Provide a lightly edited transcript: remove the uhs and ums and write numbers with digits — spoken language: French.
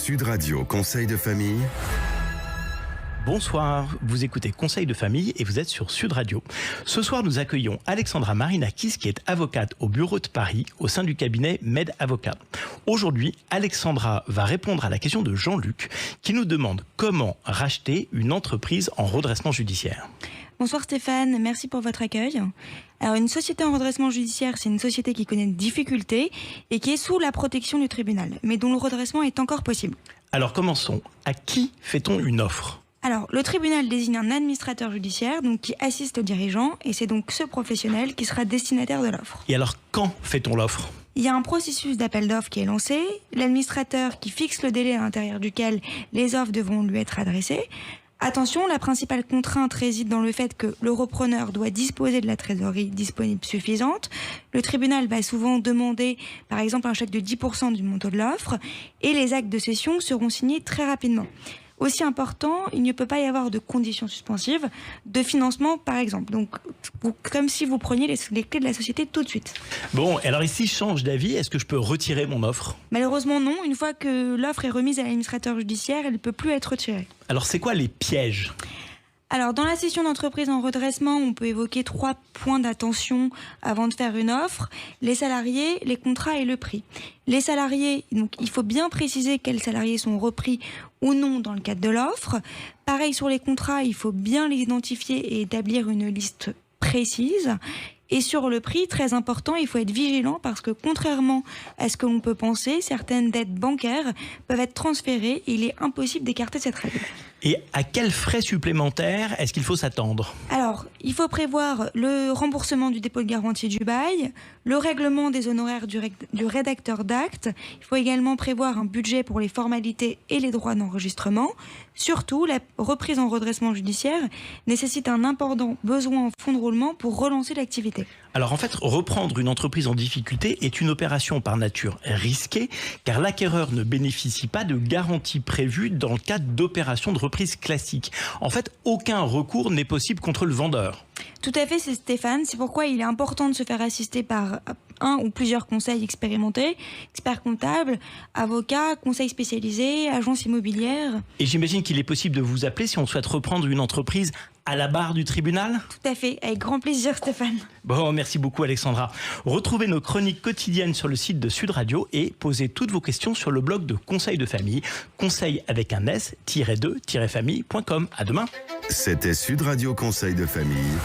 Sud Radio Conseil de famille. Bonsoir, vous écoutez Conseil de famille et vous êtes sur Sud Radio. Ce soir, nous accueillons Alexandra Marinakis qui est avocate au bureau de Paris au sein du cabinet Med Avocat. Aujourd'hui, Alexandra va répondre à la question de Jean-Luc qui nous demande comment racheter une entreprise en redressement judiciaire. Bonsoir Stéphane, merci pour votre accueil. Alors une société en redressement judiciaire, c'est une société qui connaît des difficultés et qui est sous la protection du tribunal, mais dont le redressement est encore possible. Alors commençons. À qui fait-on une offre ? Alors, le tribunal désigne un administrateur judiciaire donc, qui assiste le dirigeant et c'est donc ce professionnel qui sera destinataire de l'offre. Et alors, quand fait-on l'offre ? Il y a un processus d'appel d'offres qui est lancé, l'administrateur qui fixe le délai à l'intérieur duquel les offres devront lui être adressées. Attention, la principale contrainte réside dans le fait que le repreneur doit disposer de la trésorerie disponible suffisante. Le tribunal va souvent demander, par exemple, un chèque de 10% du montant de l'offre et les actes de cession seront signés très rapidement. Aussi important, il ne peut pas y avoir de conditions suspensives, de financement par exemple. Donc, comme si vous preniez les clés de la société tout de suite. Bon, alors ici, je change d'avis. Est-ce que je peux retirer mon offre ? Malheureusement non. Une fois que l'offre est remise à l'administrateur judiciaire, elle ne peut plus être retirée. Alors, c'est quoi les pièges ? Alors, dans la cession d'entreprise en redressement, on peut évoquer 3 points d'attention avant de faire une offre. Les salariés, les contrats et le prix. Les salariés, donc, il faut bien préciser quels salariés sont repris ou non dans le cadre de l'offre. Pareil sur les contrats, il faut bien les identifier et établir une liste précise. Et sur le prix, très important, il faut être vigilant parce que contrairement à ce que l'on peut penser, certaines dettes bancaires peuvent être transférées et il est impossible d'écarter cette règle. Et à quels frais supplémentaires est-ce qu'il faut s'attendre ? Alors, il faut prévoir le remboursement du dépôt de garantie du bail, le règlement des honoraires du rédacteur d'actes. Il faut également prévoir un budget pour les formalités et les droits d'enregistrement. Surtout, la reprise en redressement judiciaire nécessite un important besoin en fonds de roulement pour relancer l'activité. Alors en fait, reprendre une entreprise en difficulté est une opération par nature risquée car l'acquéreur ne bénéficie pas de garantie prévue dans le cadre d'opérations de reprise classiques. En fait, aucun recours n'est possible contre le vendeur. Tout à fait, c'est Stéphane. C'est pourquoi il est important de se faire assister par un ou plusieurs conseils expérimentés, experts comptables, avocats, conseils spécialisés, agences immobilières. Et j'imagine qu'il est possible de vous appeler si on souhaite reprendre une entreprise à la barre du tribunal ? Tout à fait, avec grand plaisir Stéphane. Bon, merci beaucoup Alexandra. Retrouvez nos chroniques quotidiennes sur le site de Sud Radio et posez toutes vos questions sur le blog de Conseil de famille, conseil avec un s-2-famille.com. À demain. C'était Sud Radio Conseil de famille.